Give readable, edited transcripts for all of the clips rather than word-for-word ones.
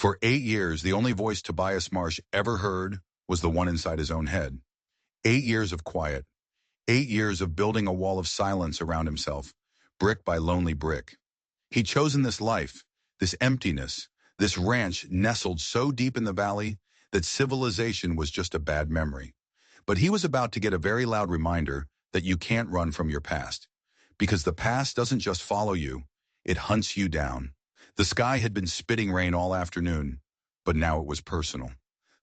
For 8 years, the only voice Tobias Marsh ever heard was the one inside his own head. 8 years of quiet. 8 years of building a wall of silence around himself, brick by lonely brick. He'd chosen this life, this emptiness, this ranch nestled so deep in the valley that civilization was just a bad memory. But he was about to get a very loud reminder that you can't run from your past. Because the past doesn't just follow you, it hunts you down. The sky had been spitting rain all afternoon, but now it was personal.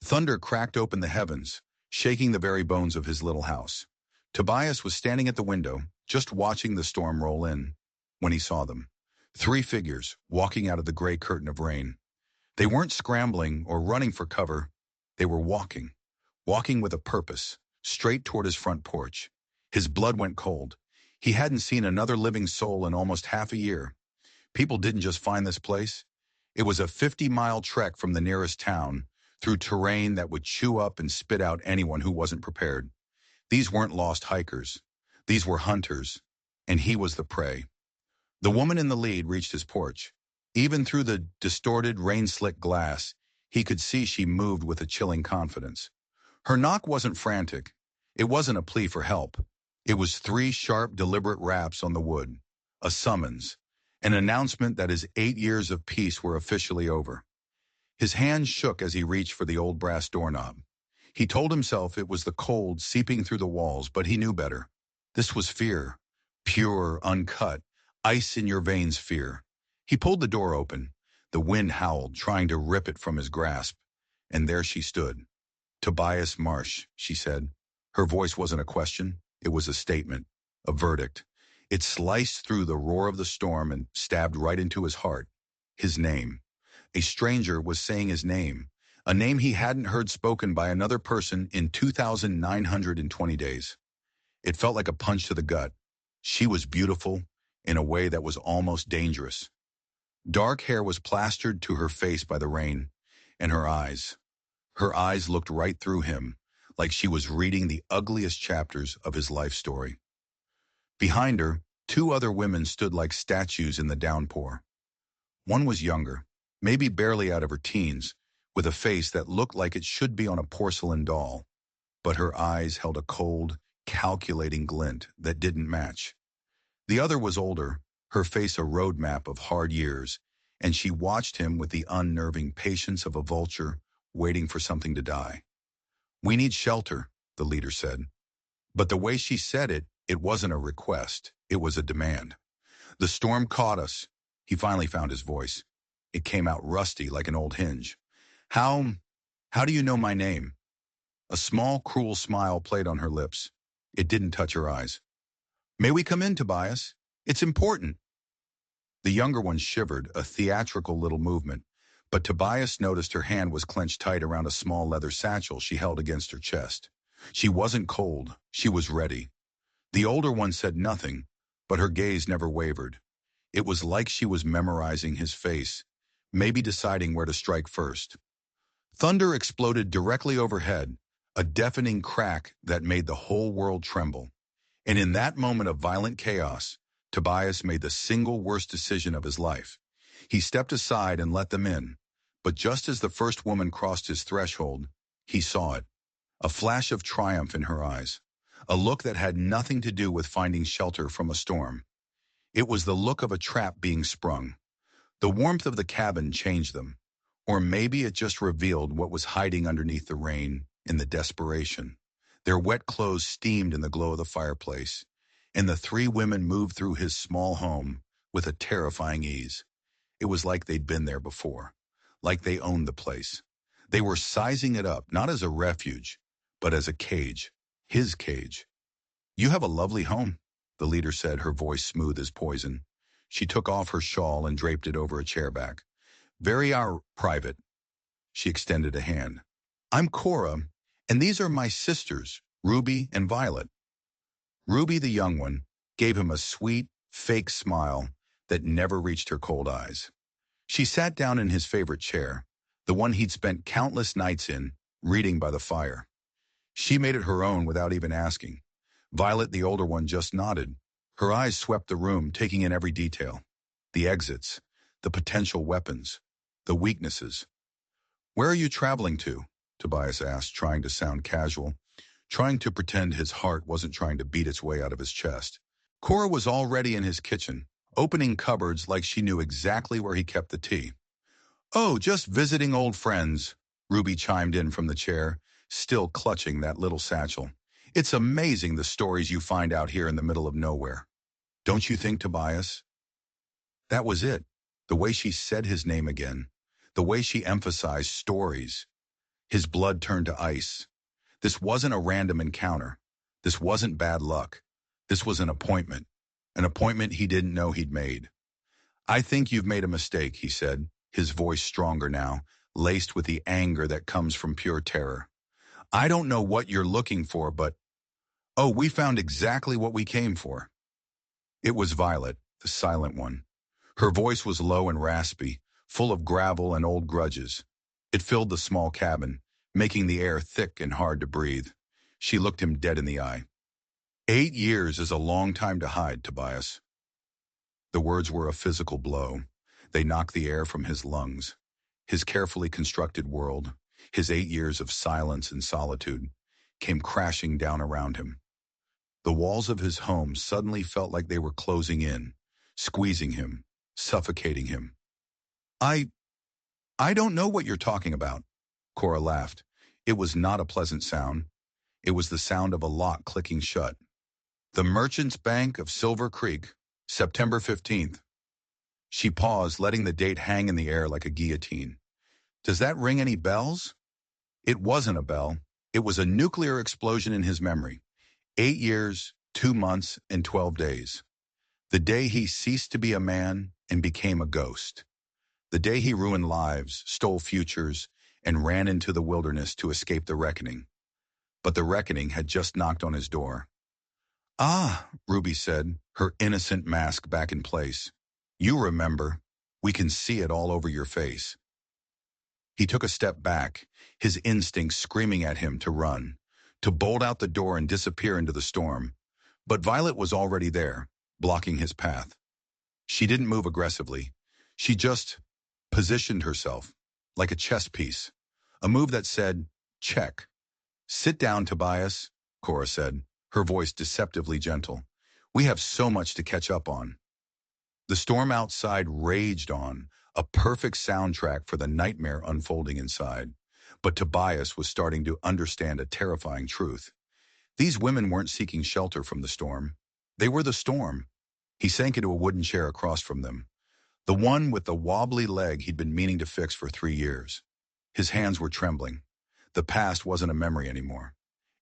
Thunder cracked open the heavens, shaking the very bones of his little house. Tobias was standing at the window, just watching the storm roll in, when he saw them. 3 figures, walking out of the gray curtain of rain. They weren't scrambling or running for cover. They were walking with a purpose, straight toward his front porch. His blood went cold. He hadn't seen another living soul in almost half a year. People didn't just find this place. It was a 50-mile trek from the nearest town, through terrain that would chew up and spit out anyone who wasn't prepared. These weren't lost hikers. These were hunters, and he was the prey. The woman in the lead reached his porch. Even through the distorted, rain-slick glass, he could see she moved with a chilling confidence. Her knock wasn't frantic. It wasn't a plea for help. It was 3 sharp, deliberate raps on the wood, a summons, an announcement that his 8 years of peace were officially over. His hand shook as he reached for the old brass doorknob. He told himself it was the cold seeping through the walls, but he knew better. This was fear, pure, uncut, ice in your veins fear. He pulled the door open. The wind howled, trying to rip it from his grasp. And there she stood. "Tobias Marsh," she said. Her voice wasn't a question. It was a statement, a verdict. It sliced through the roar of the storm and stabbed right into his heart. His name. A stranger was saying his name, a name he hadn't heard spoken by another person in 2,920 days. It felt like a punch to the gut. She was beautiful in a way that was almost dangerous. Dark hair was plastered to her face by the rain, and her eyes looked right through him, like she was reading the ugliest chapters of his life story. Behind her, 2 other women stood like statues in the downpour. One was younger, maybe barely out of her teens, with a face that looked like it should be on a porcelain doll, but her eyes held a cold, calculating glint that didn't match. The other was older, her face a roadmap of hard years, and she watched him with the unnerving patience of a vulture waiting for something to die. "We need shelter," the leader said. But the way she said it, it wasn't a request, it was a demand. "The storm caught us." He finally found his voice. It came out rusty like an old hinge. How do you know my name?" A small, cruel smile played on her lips. It didn't touch her eyes. "May we come in, Tobias? It's important." The younger one shivered, a theatrical little movement, but Tobias noticed her hand was clenched tight around a small leather satchel she held against her chest. She wasn't cold, she was ready. The older one said nothing, but her gaze never wavered. It was like she was memorizing his face, maybe deciding where to strike first. Thunder exploded directly overhead, a deafening crack that made the whole world tremble. And in that moment of violent chaos, Tobias made the single worst decision of his life. He stepped aside and let them in, but just as the first woman crossed his threshold, he saw it. A flash of triumph in her eyes. A look that had nothing to do with finding shelter from a storm. It was the look of a trap being sprung. The warmth of the cabin changed them. Or maybe it just revealed what was hiding underneath the rain in the desperation. Their wet clothes steamed in the glow of the fireplace, and the 3 women moved through his small home with a terrifying ease. It was like they'd been there before, like they owned the place. They were sizing it up, not as a refuge, but as a cage, his cage. "You have a lovely home," the leader said, her voice smooth as poison. She took off her shawl and draped it over a chair back. "Very private." She extended a hand. "I'm Cora, and these are my sisters, Ruby and Violet." Ruby, the young one, gave him a sweet, fake smile that never reached her cold eyes. She sat down in his favorite chair, the one he'd spent countless nights in, reading by the fire. She made it her own without even asking. Violet, the older one, just nodded. Her eyes swept the room, taking in every detail. The exits, the potential weapons, the weaknesses. Where are you traveling to? Tobias asked, trying to sound casual, trying to pretend his heart wasn't trying to beat its way out of his chest. Cora was already in his kitchen, opening cupboards like she knew exactly where he kept the tea. Oh, just visiting old friends, Ruby chimed in from the chair, still clutching that little satchel. It's amazing the stories you find out here in the middle of nowhere. Don't you think, Tobias? That was it. The way she said his name again. The way she emphasized stories. His blood turned to ice. This wasn't a random encounter. This wasn't bad luck. This was an appointment. An appointment he didn't know he'd made. I think you've made a mistake, he said, his voice stronger now, laced with the anger that comes from pure terror. I don't know what you're looking for, but... Oh, we found exactly what we came for. It was Violet, the silent one. Her voice was low and raspy, full of gravel and old grudges. It filled the small cabin, making the air thick and hard to breathe. She looked him dead in the eye. 8 years is a long time to hide, Tobias. The words were a physical blow. They knocked the air from his lungs. His carefully constructed world, his 8 years of silence and solitude, came crashing down around him. The walls of his home suddenly felt like they were closing in, squeezing him, suffocating him. I don't know what you're talking about, Cora laughed. It was not a pleasant sound. It was the sound of a lock clicking shut. The Merchants Bank of Silver Creek, September 15th. She paused, letting the date hang in the air like a guillotine. Does that ring any bells? It wasn't a bell. It was a nuclear explosion in his memory. 8 years, 2 months, and 12 days. The day he ceased to be a man and became a ghost. The day he ruined lives, stole futures, and ran into the wilderness to escape the reckoning. But the reckoning had just knocked on his door. Ah, Ruby said, her innocent mask back in place. You remember. We can see it all over your face. He took a step back, his instincts screaming at him to run, to bolt out the door and disappear into the storm. But Violet was already there, blocking his path. She didn't move aggressively. She just positioned herself, like a chess piece. A move that said, check. Sit down, Tobias, Cora said, her voice deceptively gentle. We have so much to catch up on. The storm outside raged on, a perfect soundtrack for the nightmare unfolding inside. But Tobias was starting to understand a terrifying truth. These women weren't seeking shelter from the storm. They were the storm. He sank into a wooden chair across from them, the one with the wobbly leg he'd been meaning to fix for 3 years. His hands were trembling. The past wasn't a memory anymore.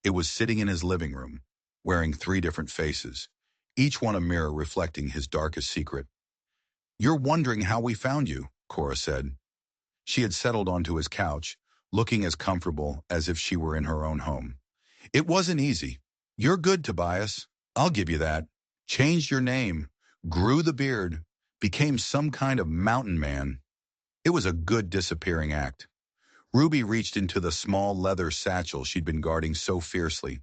It was sitting in his living room, wearing 3 different faces, each one a mirror reflecting his darkest secret. You're wondering how we found you, Cora said. She had settled onto his couch, looking as comfortable as if she were in her own home. It wasn't easy. You're good, Tobias. I'll give you that. Changed your name, grew the beard, became some kind of mountain man. It was a good disappearing act. Ruby reached into the small leather satchel she'd been guarding so fiercely.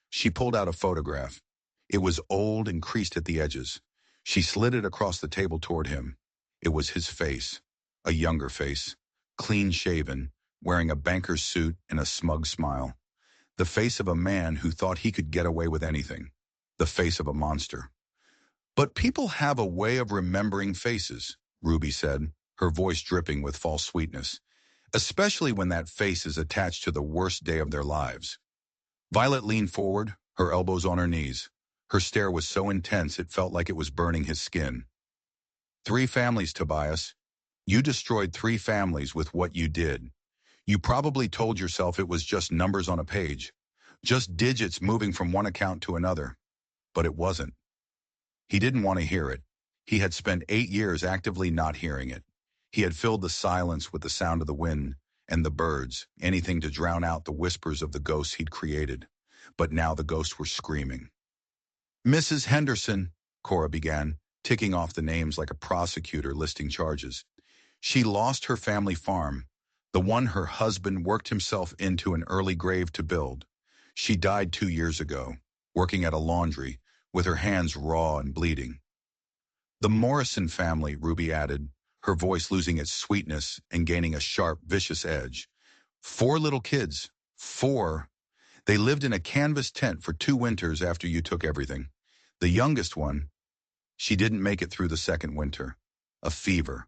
She pulled out a photograph. It was old and creased at the edges. She slid it across the table toward him. It was his face, a younger face, clean-shaven, wearing a banker's suit and a smug smile. The face of a man who thought he could get away with anything. The face of a monster. But people have a way of remembering faces, Ruby said, her voice dripping with false sweetness, especially when that face is attached to the worst day of their lives. Violet leaned forward, her elbows on her knees. Her stare was so intense it felt like it was burning his skin. 3 families, Tobias. You destroyed 3 families with what you did. You probably told yourself it was just numbers on a page, just digits moving from one account to another. But it wasn't. He didn't want to hear it. He had spent 8 years actively not hearing it. He had filled the silence with the sound of the wind and the birds, anything to drown out the whispers of the ghosts he'd created. But now the ghosts were screaming. Mrs. Henderson, Cora began, ticking off the names like a prosecutor listing charges. She lost her family farm, the one her husband worked himself into an early grave to build. She died 2 years ago, working at a laundry, with her hands raw and bleeding. The Morrison family, Ruby added, her voice losing its sweetness and gaining a sharp, vicious edge. 4 little kids. 4. They lived in a canvas tent for 2 winters after you took everything. The youngest one, she didn't make it through the second winter. A fever.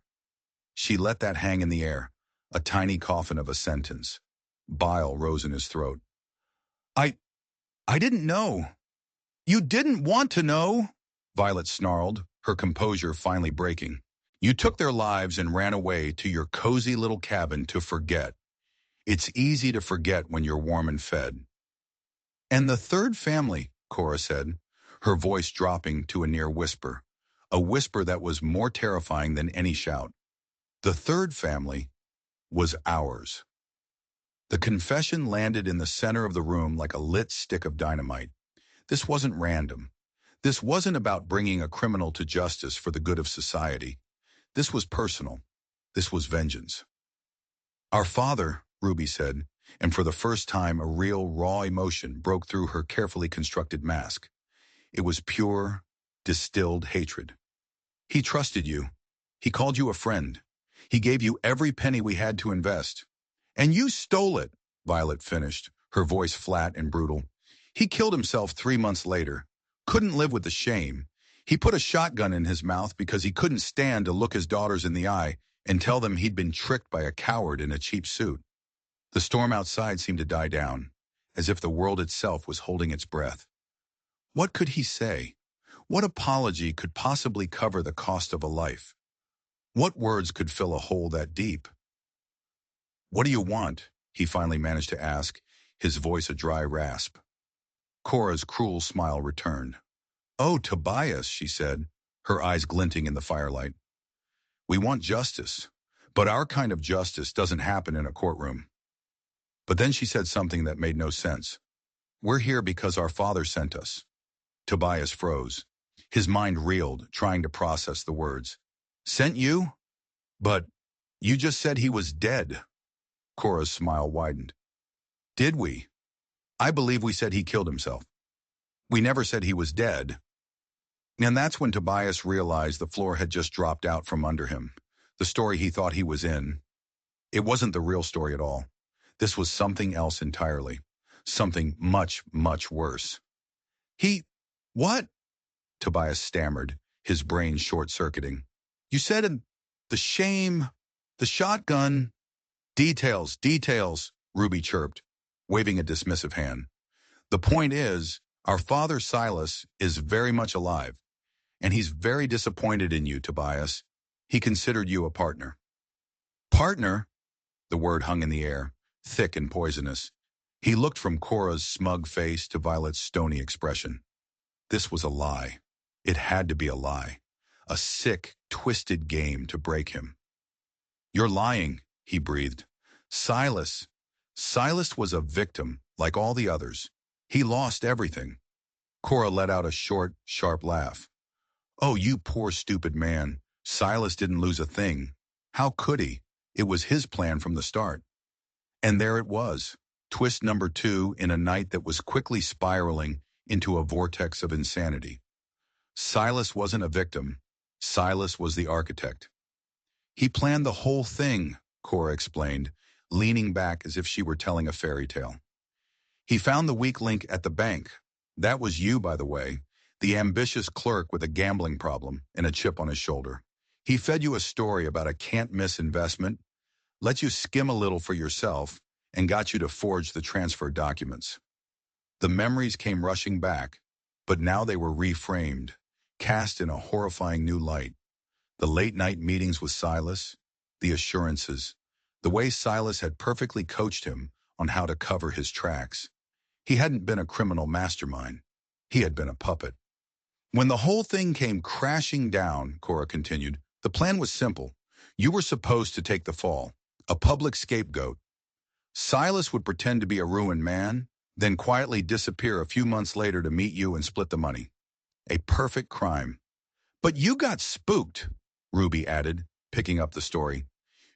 She let that hang in the air, a tiny coffin of a sentence. Bile rose in his throat. I I didn't know. You didn't want to know, Violet snarled, her composure finally breaking. You took their lives and ran away to your cozy little cabin to forget. It's easy to forget when you're warm and fed. And the third family, Cora said, her voice dropping to a near whisper, a whisper that was more terrifying than any shout. The third family was ours. The confession landed in the center of the room like a lit stick of dynamite. This wasn't random. This wasn't about bringing a criminal to justice for the good of society. This was personal. This was vengeance. Our father, Ruby said, and for the first time a real, raw emotion broke through her carefully constructed mask. It was pure, distilled hatred. He trusted you. He called you a friend. He gave you every penny we had to invest. And you stole it, Violet finished, her voice flat and brutal. He killed himself 3 months later. Couldn't live with the shame. He put a shotgun in his mouth because he couldn't stand to look his daughters in the eye and tell them he'd been tricked by a coward in a cheap suit. The storm outside seemed to die down, as if the world itself was holding its breath. What could he say? What apology could possibly cover the cost of a life? What words could fill a hole that deep? What do you want? He finally managed to ask, his voice a dry rasp. Cora's cruel smile returned. Oh, Tobias, she said, her eyes glinting in the firelight. We want justice, but our kind of justice doesn't happen in a courtroom. But then she said something that made no sense. We're here because our father sent us. Tobias froze. His mind reeled, trying to process the words. Sent you? But you just said he was dead. Cora's smile widened. Did we? I believe we said he killed himself. We never said he was dead. And that's when Tobias realized the floor had just dropped out from under him. The story he thought he was in. It wasn't the real story at all. This was something else entirely. Something much, much worse. What? Tobias stammered, his brain short-circuiting. You said the shame, the shotgun. Details, Ruby chirped, waving a dismissive hand. The point is, our father Silas is very much alive, and he's very disappointed in you, Tobias. He considered you a partner. Partner? The word hung in the air, thick and poisonous. He looked from Cora's smug face to Violet's stony expression. This was a lie. It had to be a lie. A sick, twisted game to break him. You're lying, he breathed. Silas was a victim, like all the others. He lost everything. Cora let out a short, sharp laugh. Oh, you poor stupid man. Silas didn't lose a thing. How could he? It was his plan from the start. And there it was, twist number 2 in a night that was quickly spiraling into a vortex of insanity. Silas wasn't a victim. Silas was the architect. He planned the whole thing, Cora explained, leaning back as if she were telling a fairy tale. He found the weak link at the bank. That was you, by the way, the ambitious clerk with a gambling problem and a chip on his shoulder. He fed you a story about a can't-miss investment, let you skim a little for yourself, and got you to forge the transfer documents. The memories came rushing back, but now they were reframed, cast in a horrifying new light. The late-night meetings with Silas, the assurances, the way Silas had perfectly coached him on how to cover his tracks. He hadn't been a criminal mastermind. He had been a puppet. When the whole thing came crashing down, Cora continued, the plan was simple. You were supposed to take the fall, a public scapegoat. Silas would pretend to be a ruined man, then quietly disappear a few months later to meet you and split the money. A perfect crime. But you got spooked, Ruby added, picking up the story.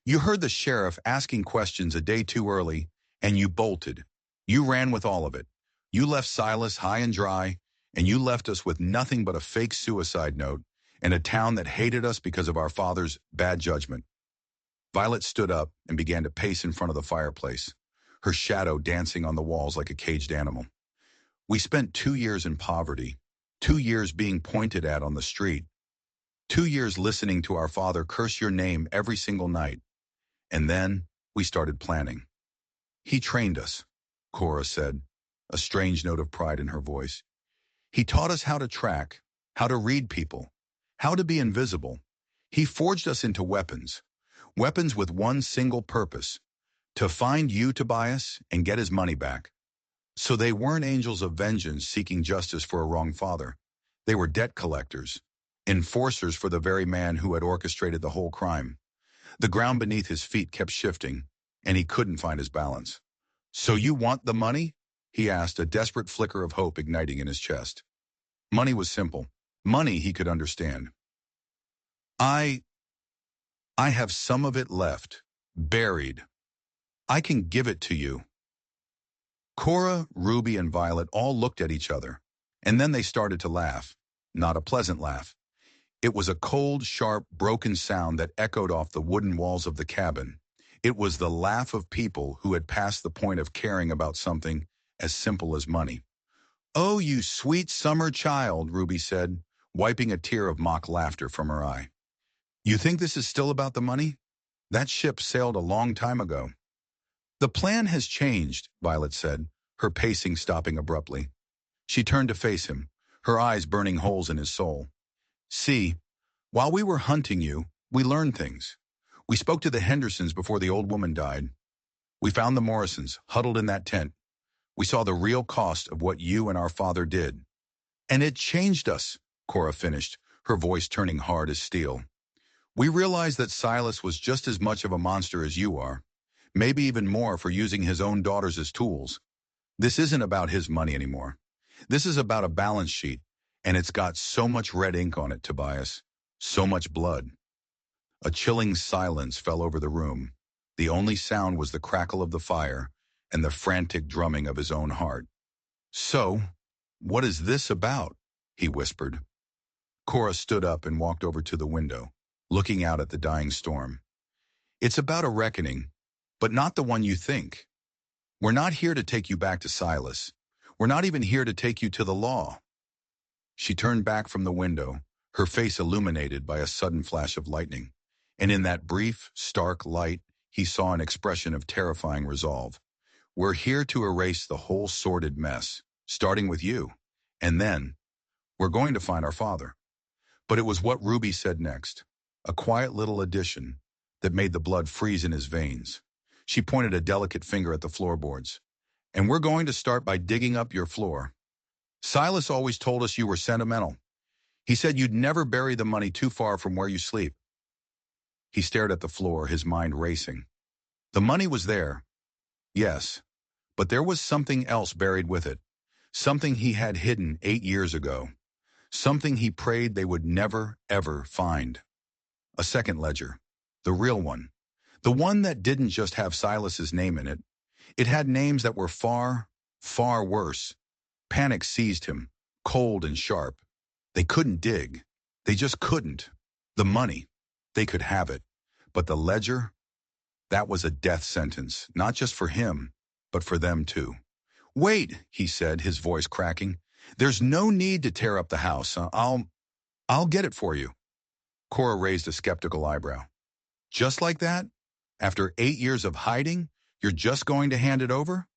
You heard the sheriff asking questions a day too early, and you bolted. You ran with all of it. You left Silas high and dry, and you left us with nothing but a fake suicide note and a town that hated us because of our father's bad judgment. Violet stood up and began to pace in front of the fireplace. her shadow dancing on the walls like a caged animal. We spent 2 years in poverty, 2 years being pointed at on the street, 2 years listening to our father curse your name every single night. And then we started planning. He trained us, Cora said, a strange note of pride in her voice. He taught us how to track, how to read people, how to be invisible. He forged us into weapons, weapons with one single purpose, to find you, Tobias, and get his money back. So they weren't angels of vengeance seeking justice for a wrong father. They were debt collectors, enforcers for the very man who had orchestrated the whole crime. The ground beneath his feet kept shifting, and he couldn't find his balance. So you want the money? He asked, a desperate flicker of hope igniting in his chest. Money was simple. Money he could understand. I have some of it left, buried. I can give it to you. Cora, Ruby, and Violet all looked at each other, and then they started to laugh. Not a pleasant laugh. It was a cold, sharp, broken sound that echoed off the wooden walls of the cabin. It was the laugh of people who had passed the point of caring about something as simple as money. "Oh, you sweet summer child," Ruby said, wiping a tear of mock laughter from her eye. "You think this is still about the money? That ship sailed a long time ago." "The plan has changed," Violet said, her pacing stopping abruptly. She turned to face him, her eyes burning holes in his soul. "See, while we were hunting you, we learned things. We spoke to the Hendersons before the old woman died. We found the Morrisons, huddled in that tent. We saw the real cost of what you and our father did. And it changed us," Cora finished, her voice turning hard as steel. "We realized that Silas was just as much of a monster as you are, maybe even more for using his own daughters as tools. This isn't about his money anymore. This is about a balance sheet, and it's got so much red ink on it, Tobias. So much blood." A chilling silence fell over the room. The only sound was the crackle of the fire and the frantic drumming of his own heart. "So, what is this about?" he whispered. Cora stood up and walked over to the window, looking out at the dying storm. "It's about a reckoning, but not the one you think. We're not here to take you back to Silas. We're not even here to take you to the law." She turned back from the window, her face illuminated by a sudden flash of lightning. And in that brief, stark light, he saw an expression of terrifying resolve. "We're here to erase the whole sordid mess, starting with you. And then, we're going to find our father." But it was what Ruby said next, a quiet little addition that made the blood freeze in his veins. She pointed a delicate finger at the floorboards. "And we're going to start by digging up your floor. Silas always told us you were sentimental. He said you'd never bury the money too far from where you sleep." He stared at the floor, his mind racing. The money was there, yes, but there was something else buried with it, something he had hidden 8 years ago, something he prayed they would never, ever find. A second ledger, the real one, the one that didn't just have Silas's name in it. It had names that were far, far worse. Panic seized him, cold and sharp. They couldn't dig. They just couldn't. The money, they could have it. But the ledger, that was a death sentence, not just for him, but for them too. "Wait," he said, his voice cracking. "There's no need to tear up the house. I'll get it for you." Cora raised a skeptical eyebrow. "Just like that? After 8 years of hiding, you're just going to hand it over?"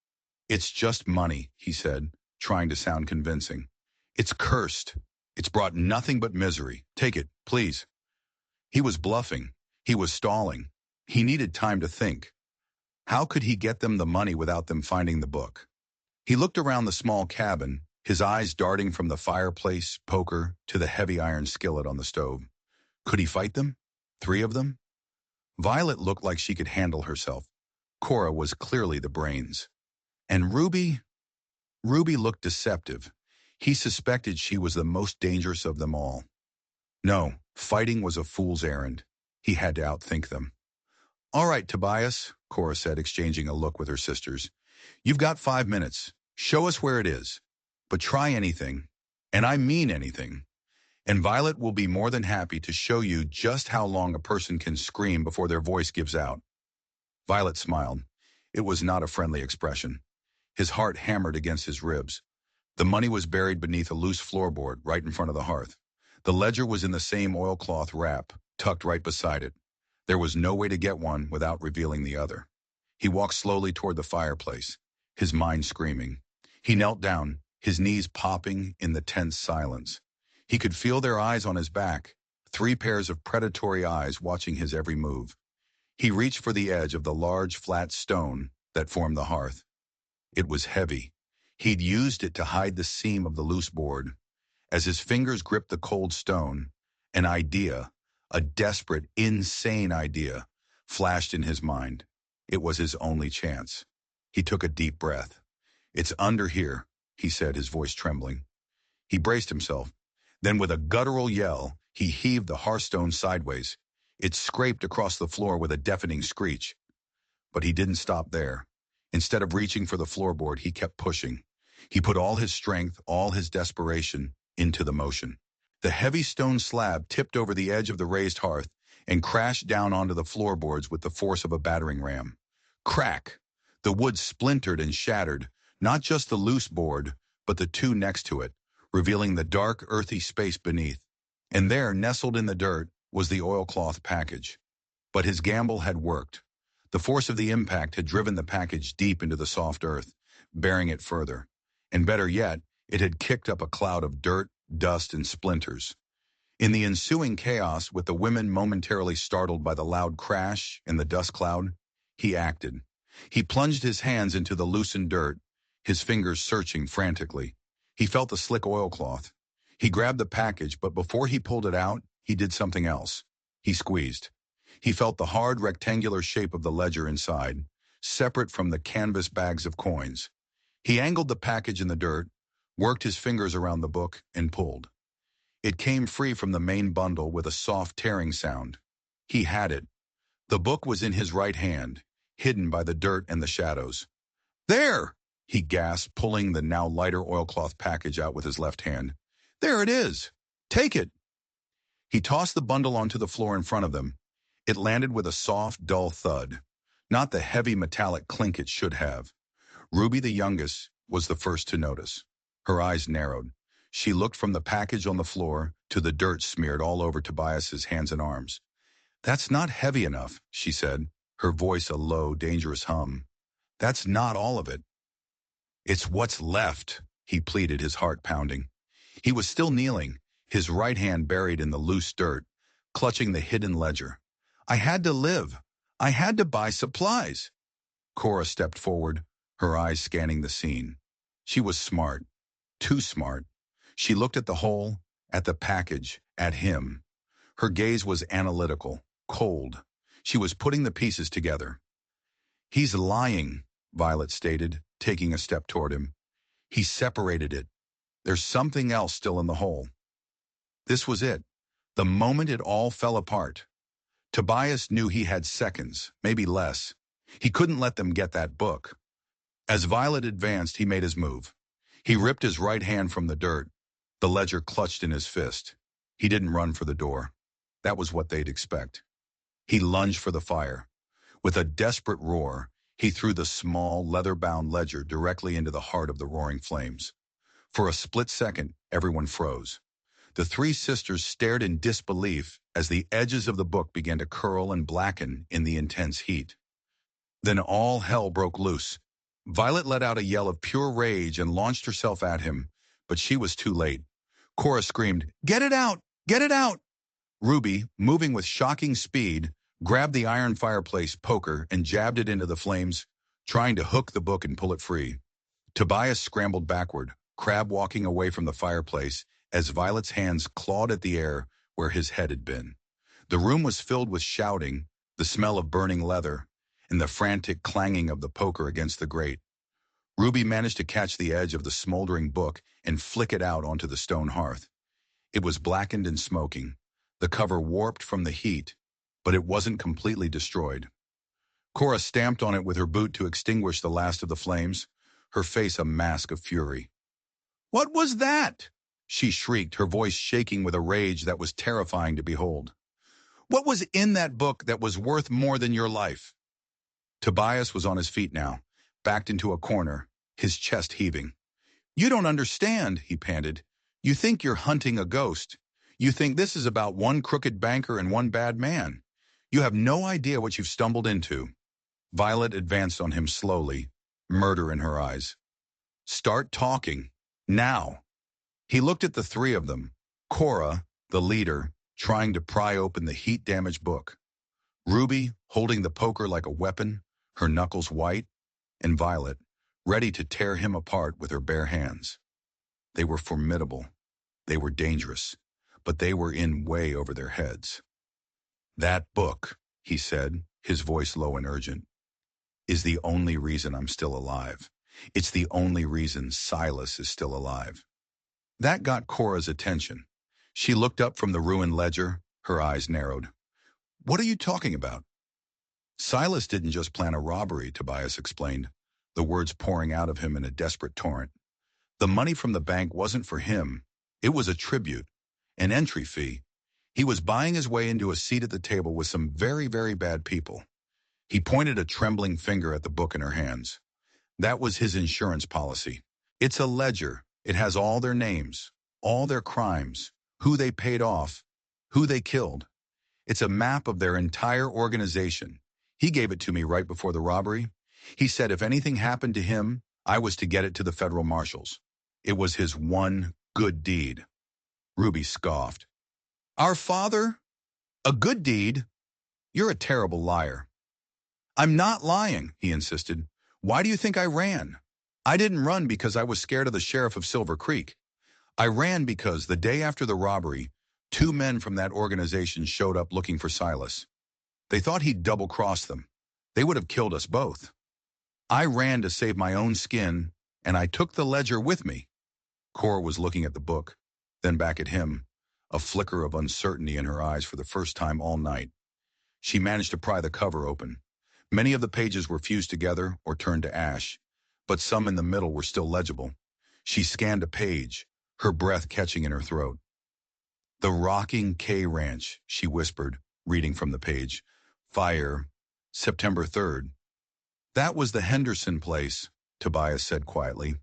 "It's just money," he said, trying to sound convincing. "It's cursed. It's brought nothing but misery. Take it, please." He was bluffing. He was stalling. He needed time to think. How could he get them the money without them finding the book? He looked around the small cabin, his eyes darting from the fireplace, poker, to the heavy iron skillet on the stove. Could he fight them? 3 of them? Violet looked like she could handle herself. Cora was clearly the brains. And Ruby looked deceptive. He suspected she was the most dangerous of them all. No, fighting was a fool's errand. He had to outthink them. "All right, Tobias," Cora said, exchanging a look with her sisters. "You've got 5 minutes. Show us where it is. But try anything, and I mean anything. And Violet will be more than happy to show you just how long a person can scream before their voice gives out." Violet smiled. It was not a friendly expression. His heart hammered against his ribs. The money was buried beneath a loose floorboard right in front of the hearth. The ledger was in the same oilcloth wrap, tucked right beside it. There was no way to get one without revealing the other. He walked slowly toward the fireplace, his mind screaming. He knelt down, his knees popping in the tense silence. He could feel their eyes on his back, 3 pairs of predatory eyes watching his every move. He reached for the edge of the large, flat stone that formed the hearth. It was heavy. He'd used it to hide the seam of the loose board. As his fingers gripped the cold stone, an idea, a desperate, insane idea, flashed in his mind. It was his only chance. He took a deep breath. "It's under here," he said, his voice trembling. He braced himself. Then with a guttural yell, he heaved the hearthstone sideways. It scraped across the floor with a deafening screech. But he didn't stop there. Instead of reaching for the floorboard, he kept pushing. He put all his strength, all his desperation, into the motion. The heavy stone slab tipped over the edge of the raised hearth and crashed down onto the floorboards with the force of a battering ram. Crack! The wood splintered and shattered, not just the loose board, but the two next to it, revealing the dark, earthy space beneath. And there, nestled in the dirt, was the oilcloth package. But his gamble had worked. The force of the impact had driven the package deep into the soft earth, bearing it further. And better yet, it had kicked up a cloud of dirt, dust, and splinters. In the ensuing chaos, with the women momentarily startled by the loud crash and the dust cloud, he acted. He plunged his hands into the loosened dirt, his fingers searching frantically. He felt the slick oilcloth. He grabbed the package, but before he pulled it out, he did something else. He squeezed. He felt the hard rectangular shape of the ledger inside, separate from the canvas bags of coins. He angled the package in the dirt, worked his fingers around the book, and pulled. It came free from the main bundle with a soft tearing sound. He had it. The book was in his right hand, hidden by the dirt and the shadows. "There!" he gasped, pulling the now lighter oilcloth package out with his left hand. "There it is! Take it!" He tossed the bundle onto the floor in front of them. It landed with a soft, dull thud, not the heavy metallic clink it should have. Ruby, the youngest, was the first to notice. Her eyes narrowed. She looked from the package on the floor to the dirt smeared all over Tobias's hands and arms. "That's not heavy enough," she said, her voice a low, dangerous hum. "That's not all of it." "It's what's left," he pleaded, his heart pounding. He was still kneeling, his right hand buried in the loose dirt, clutching the hidden ledger. "I had to live. I had to buy supplies." Cora stepped forward, her eyes scanning the scene. She was smart, too smart. She looked at the hole, at the package, at him. Her gaze was analytical, cold. She was putting the pieces together. "He's lying," Violet stated, taking a step toward him. "He separated it. There's something else still in the hole." This was it. The moment it all fell apart. Tobias knew he had seconds, maybe less. He couldn't let them get that book. As Violet advanced, he made his move. He ripped his right hand from the dirt, the ledger clutched in his fist. He didn't run for the door. That was what they'd expect. He lunged for the fire. With a desperate roar, he threw the small, leather-bound ledger directly into the heart of the roaring flames. For a split second, everyone froze. The three sisters stared in disbelief as the edges of the book began to curl and blacken in the intense heat. Then all hell broke loose. Violet let out a yell of pure rage and launched herself at him, but she was too late. Cora screamed, "Get it out! Get it out!" Ruby, moving with shocking speed, grabbed the iron fireplace poker and jabbed it into the flames, trying to hook the book and pull it free. Tobias scrambled backward, crab walking away from the fireplace as Violet's hands clawed at the air where his head had been. The room was filled with shouting, the smell of burning leather, and the frantic clanging of the poker against the grate. Ruby managed to catch the edge of the smoldering book and flick it out onto the stone hearth. It was blackened and smoking, the cover warped from the heat, but it wasn't completely destroyed. Cora stamped on it with her boot to extinguish the last of the flames, her face a mask of fury. "What was that?" she shrieked, her voice shaking with a rage that was terrifying to behold. "What was in that book that was worth more than your life?" Tobias was on his feet now, backed into a corner, his chest heaving. "You don't understand," he panted. "You think you're hunting a ghost. You think this is about one crooked banker and one bad man. You have no idea what you've stumbled into." Violet advanced on him slowly, murder in her eyes. "Start talking. Now." He looked at the three of them, Cora, the leader, trying to pry open the heat-damaged book, Ruby holding the poker like a weapon, her knuckles white, and Violet, ready to tear him apart with her bare hands. They were formidable. They were dangerous, but they were in way over their heads. "That book," he said, his voice low and urgent, "is the only reason I'm still alive. It's the only reason Silas is still alive." That got Cora's attention. She looked up from the ruined ledger, her eyes narrowed. "What are you talking about?" "Silas didn't just plan a robbery," Tobias explained, the words pouring out of him in a desperate torrent. "The money from the bank wasn't for him. It was a tribute, an entry fee. He was buying his way into a seat at the table with some very, very bad people." He pointed a trembling finger at the book in her hands. "That was his insurance policy. It's a ledger. It has all their names, all their crimes, who they paid off, who they killed. It's a map of their entire organization. He gave it to me right before the robbery. He said if anything happened to him, I was to get it to the federal marshals. It was his one good deed." Ruby scoffed. "Our father? A good deed? You're a terrible liar." "I'm not lying," he insisted. "Why do you think I ran? I didn't run because I was scared of the sheriff of Silver Creek. I ran because the day after the robbery, 2 men from that organization showed up looking for Silas. They thought he'd double-crossed them. They would have killed us both. I ran to save my own skin, and I took the ledger with me." Cora was looking at the book, then back at him, a flicker of uncertainty in her eyes for the first time all night. She managed to pry the cover open. Many of the pages were fused together or turned to ash, but some in the middle were still legible. She scanned a page, her breath catching in her throat. "The Rocking K Ranch," she whispered, reading from the page. "Fire, September 3rd. "That was the Henderson place," Tobias said quietly.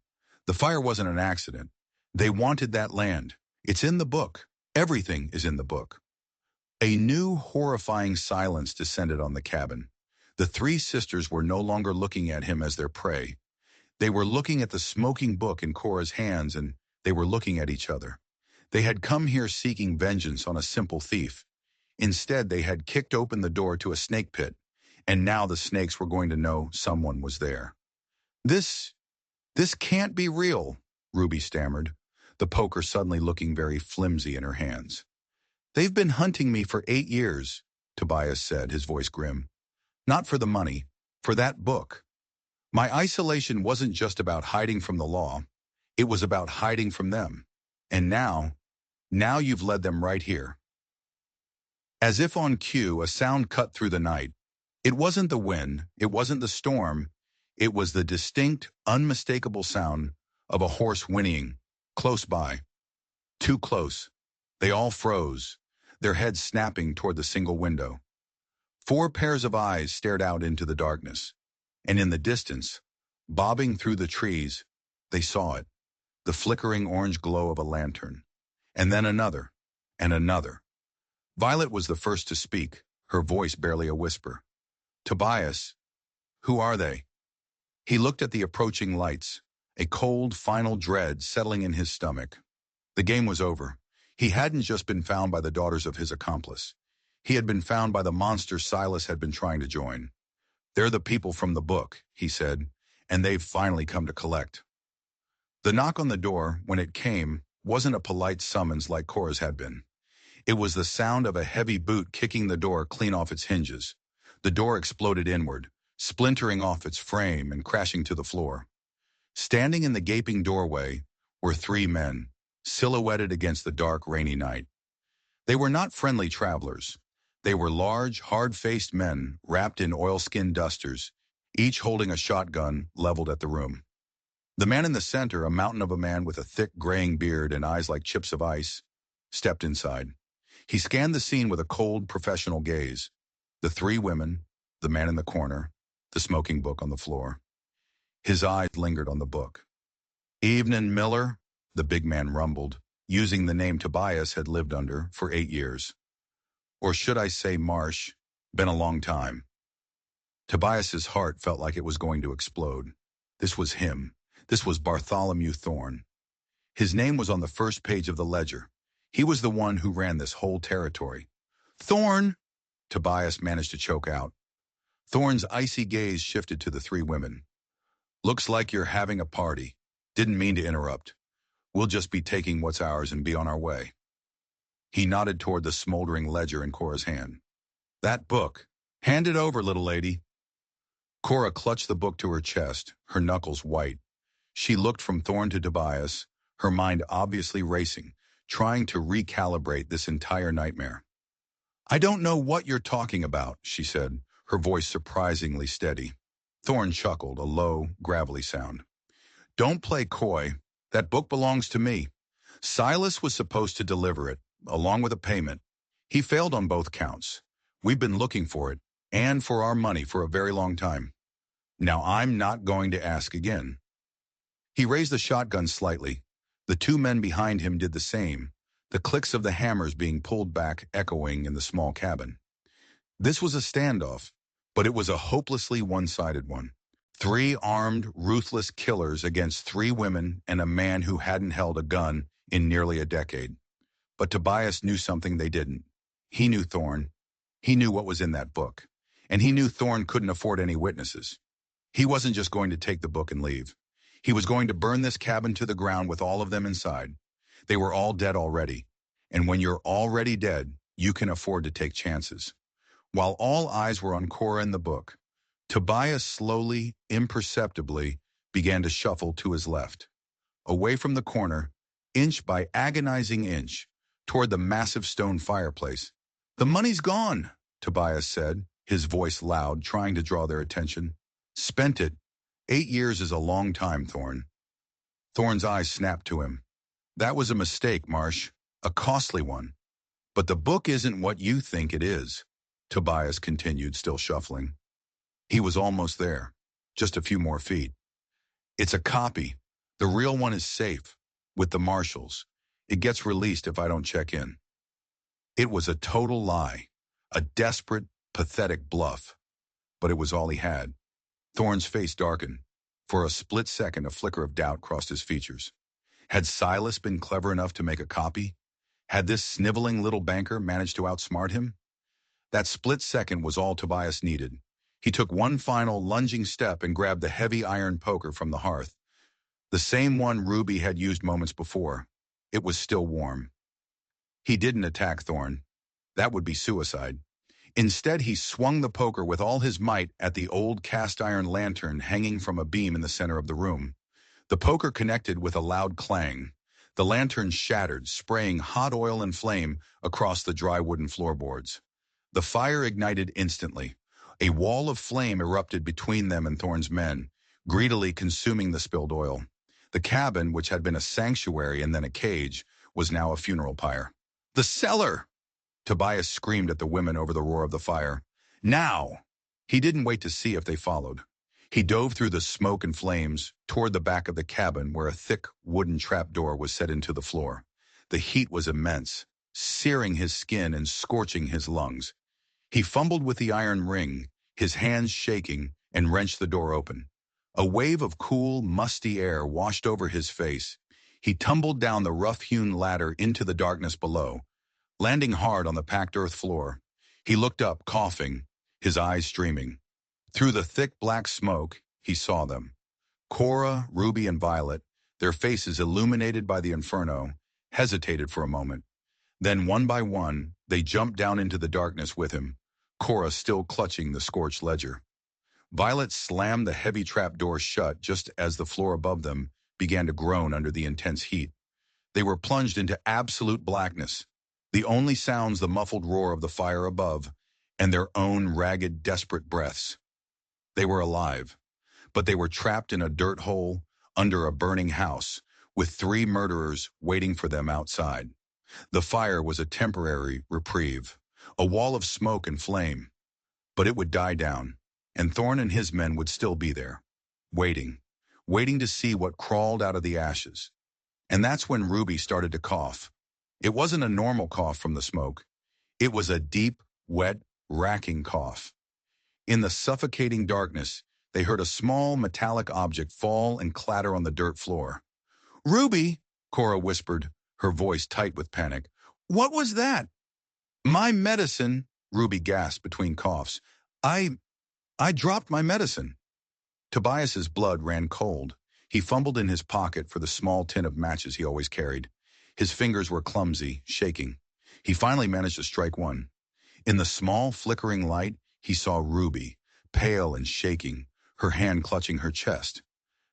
"The fire wasn't an accident. They wanted that land. It's in the book. Everything is in the book." A new horrifying silence descended on the cabin. The three sisters were no longer looking at him as their prey. They were looking at the smoking book in Cora's hands, and they were looking at each other. They had come here seeking vengeance on a simple thief. Instead, they had kicked open the door to a snake pit, and now the snakes were going to know someone was there. This can't be real," Ruby stammered, the poker suddenly looking very flimsy in her hands. "They've been hunting me for 8 years, Tobias said, his voice grim. "Not for the money, for that book. My isolation wasn't just about hiding from the law. It was about hiding from them. And now you've led them right here." As if on cue, a sound cut through the night. It wasn't the wind, it wasn't the storm. It was the distinct, unmistakable sound of a horse whinnying, close by. Too close. They all froze, their heads snapping toward the single window. 4 pairs of eyes stared out into the darkness. And in the distance, bobbing through the trees, they saw it, the flickering orange glow of a lantern. And then another, and another. Violet was the first to speak, her voice barely a whisper. "Tobias, who are they?" He looked at the approaching lights, a cold, final dread settling in his stomach. The game was over. He hadn't just been found by the daughters of his accomplice. He had been found by the monster Silas had been trying to join. "They're the people from the book," he said, "and they've finally come to collect." The knock on the door, when it came, wasn't a polite summons like Cora's had been. It was the sound of a heavy boot kicking the door clean off its hinges. The door exploded inward, splintering off its frame and crashing to the floor. Standing in the gaping doorway were 3 men, silhouetted against the dark, rainy night. They were not friendly travelers. They were large, hard-faced men wrapped in oilskin dusters, each holding a shotgun leveled at the room. The man in the center, a mountain of a man with a thick, graying beard and eyes like chips of ice, stepped inside. He scanned the scene with a cold, professional gaze. The 3 women, the man in the corner, the smoking book on the floor. His eyes lingered on the book. Evening, Miller, the big man rumbled, using the name Tobias had lived under for 8 years. Or should I say Marsh? Been a long time. Tobias's heart felt like it was going to explode. This was him. This was Bartholomew Thorne. His name was on the first page of the ledger. He was the one who ran this whole territory. Thorne! Tobias managed to choke out. Thorne's icy gaze shifted to the three women. Looks like you're having a party. Didn't mean to interrupt. We'll just be taking what's ours and be on our way. He nodded toward the smoldering ledger in Cora's hand. That book. Hand it over, little lady. Cora clutched the book to her chest, her knuckles white. She looked from Thorne to Tobias, her mind obviously racing, trying to recalibrate this entire nightmare. I don't know what you're talking about, she said, her voice surprisingly steady. Thorne chuckled, a low, gravelly sound. Don't play coy. That book belongs to me. Silas was supposed to deliver it, along with a payment. He failed on both counts. We've been looking for it, and for our money for a very long time. Now I'm not going to ask again. He raised the shotgun slightly. The two men behind him did the same, the clicks of the hammers being pulled back echoing in the small cabin. This was a standoff, but it was a hopelessly one-sided one. 3 armed, ruthless killers against 3 women and a man who hadn't held a gun in nearly a decade. But Tobias knew something they didn't. He knew Thorne. He knew what was in that book. And he knew Thorne couldn't afford any witnesses. He wasn't just going to take the book and leave. He was going to burn this cabin to the ground with all of them inside. They were all dead already. And when you're already dead, you can afford to take chances. While all eyes were on Cora and the book, Tobias slowly, imperceptibly, began to shuffle to his left, away from the corner, inch by agonizing inch, toward the massive stone fireplace. The money's gone, Tobias said, his voice loud, trying to draw their attention. Spent it. 8 years is a long time, Thorne. Thorne's eyes snapped to him. That was a mistake, Marsh, a costly one. But the book isn't what you think it is, Tobias continued, still shuffling. He was almost there, just a few more feet. It's a copy. The real one is safe, with the marshals. It gets released if I don't check in. It was a total lie, a desperate, pathetic bluff. But it was all he had. Thorne's face darkened. For a split second, a flicker of doubt crossed his features. Had Silas been clever enough to make a copy? Had this sniveling little banker managed to outsmart him? That split second was all Tobias needed. He took one final lunging step and grabbed the heavy iron poker from the hearth. The same one Ruby had used moments before. It was still warm. He didn't attack Thorne. That would be suicide. Instead, he swung the poker with all his might at the old cast-iron lantern hanging from a beam in the center of the room. The poker connected with a loud clang. The lantern shattered, spraying hot oil and flame across the dry wooden floorboards. The fire ignited instantly. A wall of flame erupted between them and Thorne's men, greedily consuming the spilled oil. The cabin, which had been a sanctuary and then a cage, was now a funeral pyre. The cellar! Tobias screamed at the women over the roar of the fire. Now! He didn't wait to see if they followed. He dove through the smoke and flames toward the back of the cabin where a thick wooden trapdoor was set into the floor. The heat was immense, searing his skin and scorching his lungs. He fumbled with the iron ring, his hands shaking, and wrenched the door open. A wave of cool, musty air washed over his face. He tumbled down the rough-hewn ladder into the darkness below, landing hard on the packed earth floor. He looked up, coughing, his eyes streaming. Through the thick black smoke, he saw them. Cora, Ruby, and Violet, their faces illuminated by the inferno, hesitated for a moment. Then, one by one, they jumped down into the darkness with him, Cora still clutching the scorched ledger. Violet slammed the heavy trapdoor shut just as the floor above them began to groan under the intense heat. They were plunged into absolute blackness, the only sounds the muffled roar of the fire above and their own ragged, desperate breaths. They were alive, but they were trapped in a dirt hole under a burning house with 3 murderers waiting for them outside. The fire was a temporary reprieve, a wall of smoke and flame, but it would die down, and Thorne and his men would still be there, waiting, waiting to see what crawled out of the ashes. And that's when Ruby started to cough. It wasn't a normal cough from the smoke. It was a deep, wet, racking cough. In the suffocating darkness, they heard a small metallic object fall and clatter on the dirt floor. "Ruby," Cora whispered, her voice tight with panic. "What was that?" "My medicine," Ruby gasped between coughs. I dropped my medicine." Tobias's blood ran cold. He fumbled in his pocket for the small tin of matches he always carried. His fingers were clumsy, shaking. He finally managed to strike one. In the small, flickering light, he saw Ruby, pale and shaking, her hand clutching her chest.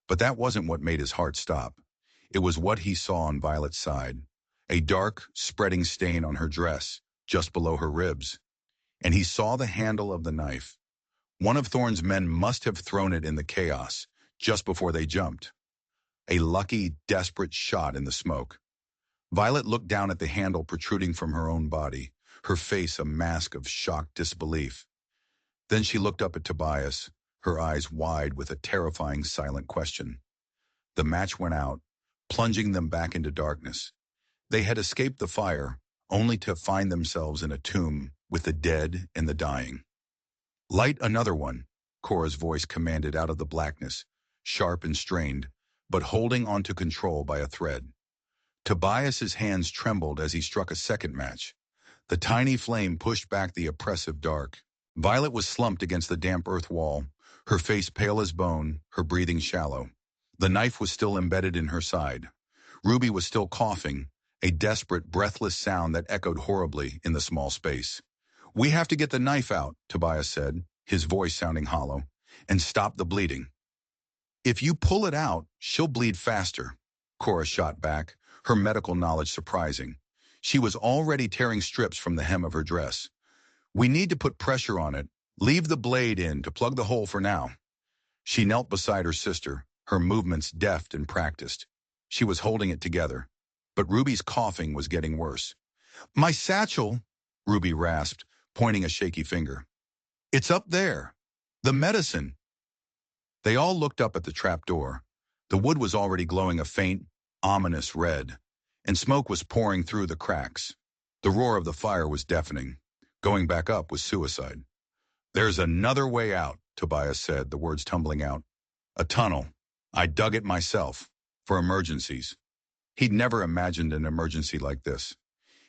But that wasn't what made his heart stop. It was what he saw on Violet's side, a dark, spreading stain on her dress, just below her ribs. And he saw the handle of the knife. One of Thorne's men must have thrown it in the chaos, just before they jumped. A lucky, desperate shot in the smoke. Violet looked down at the handle protruding from her own body, her face a mask of shocked disbelief. Then she looked up at Tobias, her eyes wide with a terrifying silent question. The match went out, plunging them back into darkness. They had escaped the fire, only to find themselves in a tomb with the dead and the dying. "Light another one," Cora's voice commanded out of the blackness, sharp and strained, but holding onto control by a thread. Tobias's hands trembled as he struck a second match. The tiny flame pushed back the oppressive dark. Violet was slumped against the damp earth wall, her face pale as bone, her breathing shallow. The knife was still embedded in her side. Ruby was still coughing, a desperate, breathless sound that echoed horribly in the small space. "We have to get the knife out," Tobias said, his voice sounding hollow, "and stop the bleeding." "If you pull it out, she'll bleed faster," Cora shot back, her medical knowledge surprising. She was already tearing strips from the hem of her dress. "We need to put pressure on it. Leave the blade in to plug the hole for now." She knelt beside her sister, her movements deft and practiced. She was holding it together. But Ruby's coughing was getting worse. "My satchel," Ruby rasped, pointing a shaky finger. "It's up there. The medicine." They all looked up at the trap door. The wood was already glowing a faint, ominous red, and smoke was pouring through the cracks. The roar of the fire was deafening. Going back up was suicide. "There's another way out," Tobias said, the words tumbling out. "A tunnel. I dug it myself. For emergencies." He'd never imagined an emergency like this.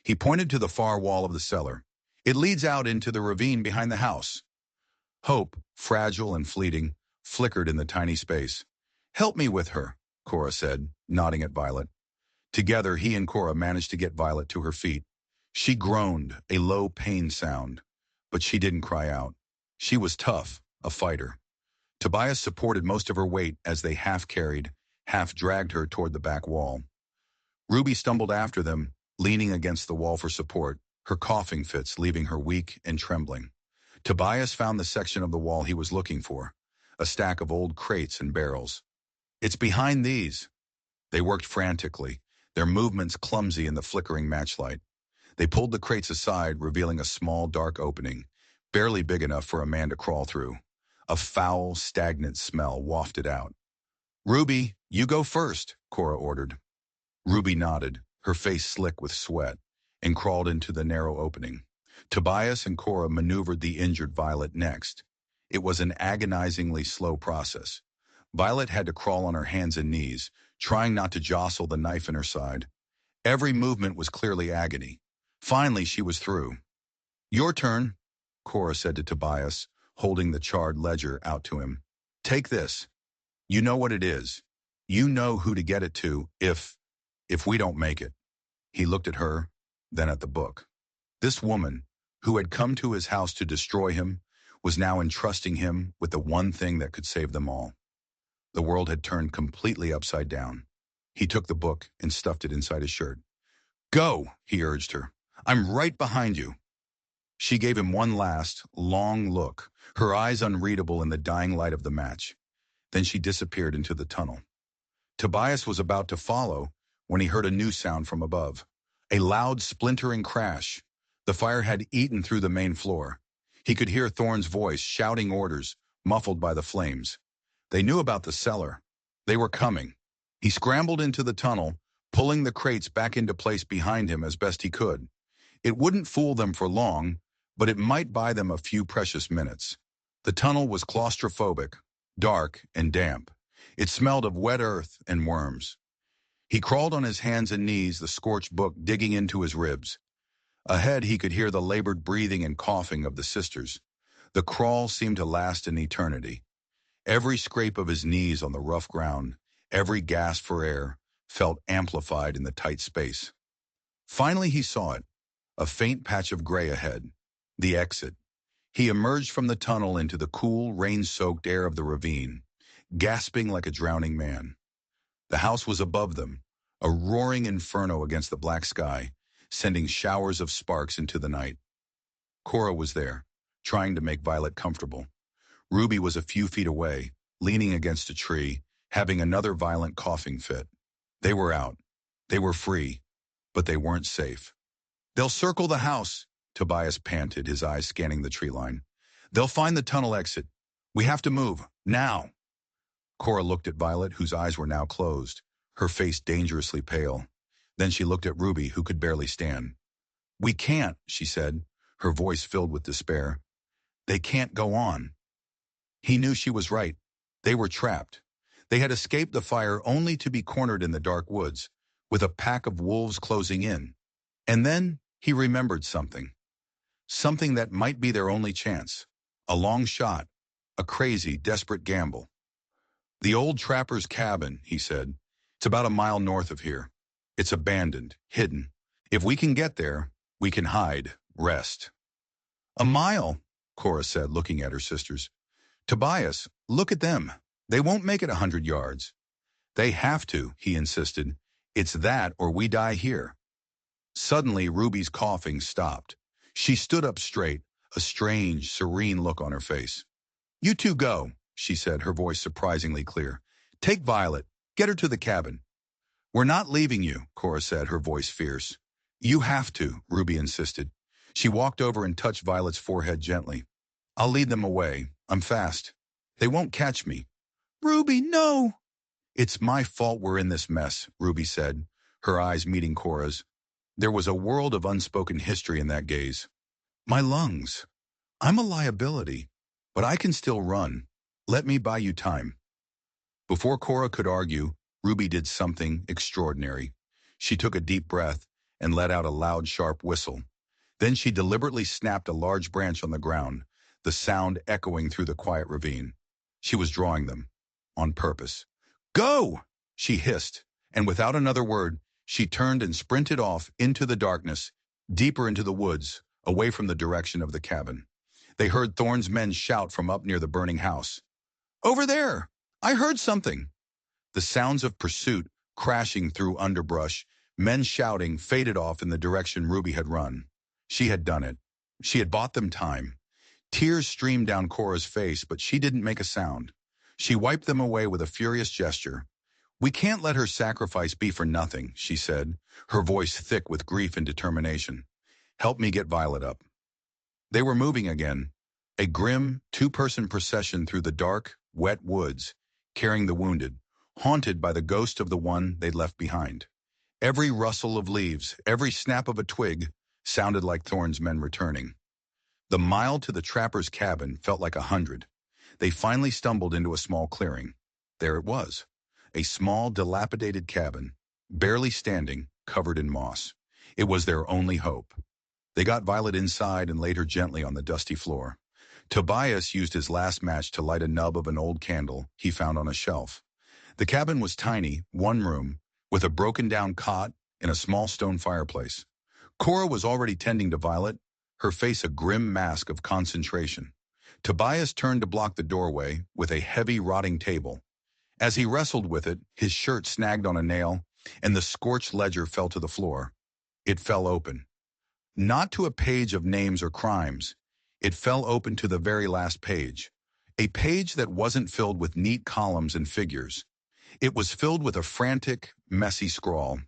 He pointed to the far wall of the cellar. "It leads out into the ravine behind the house." Hope, fragile and fleeting, flickered in the tiny space. "Help me with her," Cora said, nodding at Violet. Together, he and Cora managed to get Violet to her feet. She groaned, a low pain sound, but she didn't cry out. She was tough, a fighter. Tobias supported most of her weight as they half-carried, half-dragged her toward the back wall. Ruby stumbled after them, leaning against the wall for support, her coughing fits leaving her weak and trembling. Tobias found the section of the wall he was looking for, a stack of old crates and barrels. "It's behind these." They worked frantically, their movements clumsy in the flickering matchlight. They pulled the crates aside, revealing a small, dark opening, barely big enough for a man to crawl through. A foul, stagnant smell wafted out. "Ruby, you go first," Cora ordered. Ruby nodded, her face slick with sweat, and crawled into the narrow opening. Tobias and Cora maneuvered the injured Violet next. It was an agonizingly slow process. Violet had to crawl on her hands and knees, trying not to jostle the knife in her side. Every movement was clearly agony. Finally, she was through. "Your turn," Cora said to Tobias, holding the charred ledger out to him. "Take this. You know what it is. You know who to get it to if we don't make it." He looked at her, then at the book. This woman, who had come to his house to destroy him, was now entrusting him with the one thing that could save them all. The world had turned completely upside down. He took the book and stuffed it inside his shirt. "Go," he urged her. "I'm right behind you." She gave him one last, long look, her eyes unreadable in the dying light of the match. Then she disappeared into the tunnel. Tobias was about to follow when he heard a new sound from above. A loud, splintering crash. The fire had eaten through the main floor. He could hear Thorne's voice shouting orders, muffled by the flames. They knew about the cellar. They were coming. He scrambled into the tunnel, pulling the crates back into place behind him as best he could. It wouldn't fool them for long, but it might buy them a few precious minutes. The tunnel was claustrophobic, dark, and damp. It smelled of wet earth and worms. He crawled on his hands and knees, the scorched book digging into his ribs. Ahead, he could hear the labored breathing and coughing of the sisters. The crawl seemed to last an eternity. Every scrape of his knees on the rough ground, every gasp for air, felt amplified in the tight space. Finally, he saw it, a faint patch of gray ahead, the exit. He emerged from the tunnel into the cool, rain-soaked air of the ravine, gasping like a drowning man. The house was above them, a roaring inferno against the black sky, sending showers of sparks into the night. Cora was there, trying to make Violet comfortable. Ruby was a few feet away, leaning against a tree, having another violent coughing fit. They were out. They were free, but they weren't safe. "They'll circle the house," Tobias panted, his eyes scanning the tree line. "They'll find the tunnel exit. We have to move, now." Cora looked at Violet, whose eyes were now closed, her face dangerously pale. Then she looked at Ruby, who could barely stand. "We can't," she said, her voice filled with despair. "They can't go on." He knew she was right. They were trapped. They had escaped the fire only to be cornered in the dark woods, with a pack of wolves closing in. And then he remembered something. Something that might be their only chance. A long shot. A crazy, desperate gamble. "The old trapper's cabin," he said. "It's about a mile north of here. It's abandoned, hidden. If we can get there, we can hide, rest." "A mile," Cora said, looking at her sisters. "Tobias, look at them. They won't make it 100 yards. "They have to," he insisted. "It's that or we die here." Suddenly, Ruby's coughing stopped. She stood up straight, a strange, serene look on her face. "You two go," she said, her voice surprisingly clear. "Take Violet. Get her to the cabin." "We're not leaving you," Cora said, her voice fierce. "You have to," Ruby insisted. She walked over and touched Violet's forehead gently. "I'll lead them away. I'm fast. They won't catch me." "Ruby, no!" "It's my fault we're in this mess," Ruby said, her eyes meeting Cora's. There was a world of unspoken history in that gaze. "My lungs. I'm a liability, but I can still run. Let me buy you time." Before Cora could argue, Ruby did something extraordinary. She took a deep breath and let out a loud, sharp whistle. Then she deliberately snapped a large branch on the ground, the sound echoing through the quiet ravine. She was drawing them, on purpose. "Go!" she hissed, and without another word, she turned and sprinted off into the darkness, deeper into the woods, away from the direction of the cabin. They heard Thorne's men shout from up near the burning house. "Over there! I heard something!" The sounds of pursuit, crashing through underbrush, men shouting, faded off in the direction Ruby had run. She had done it. She had bought them time. Tears streamed down Cora's face, but she didn't make a sound. She wiped them away with a furious gesture. "We can't let her sacrifice be for nothing," she said, her voice thick with grief and determination. "Help me get Violet up." They were moving again, a grim, two-person procession through the dark, wet woods, carrying the wounded, haunted by the ghost of the one they'd left behind. Every rustle of leaves, every snap of a twig, sounded like Thorne's men returning. The mile to the trapper's cabin felt like 100. They finally stumbled into a small clearing. There it was, a small, dilapidated cabin, barely standing, covered in moss. It was their only hope. They got Violet inside and laid her gently on the dusty floor. Tobias used his last match to light a nub of an old candle he found on a shelf. The cabin was tiny, one room, with a broken-down cot and a small stone fireplace. Cora was already tending to Violet, her face a grim mask of concentration. Tobias turned to block the doorway with a heavy, rotting table. As he wrestled with it, his shirt snagged on a nail, and the scorched ledger fell to the floor. It fell open. Not to a page of names or crimes. It fell open to the very last page. A page that wasn't filled with neat columns and figures. It was filled with a frantic, messy scrawl.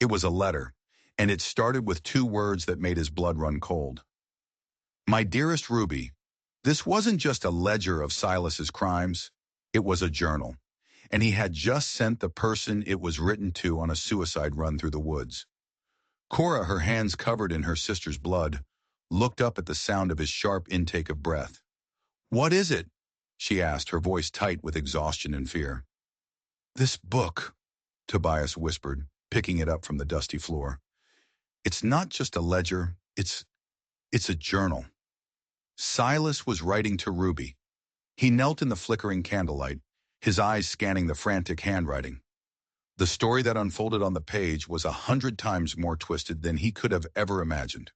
It was a letter, and it started with two words that made his blood run cold. "My dearest Ruby, This wasn't just a ledger of Silas's crimes. It was a journal. And he had just sent the person it was written to on a suicide run through the woods. Cora, her hands covered in her sister's blood, looked up at the sound of his sharp intake of breath. "What is it?" she asked, her voice tight with exhaustion and fear. "This book," Tobias whispered, picking it up from the dusty floor. "It's not just a ledger, it's a journal." Silas was writing to Ruby. He knelt in the flickering candlelight, his eyes scanning the frantic handwriting. The story that unfolded on the page was 100 times more twisted than he could have ever imagined.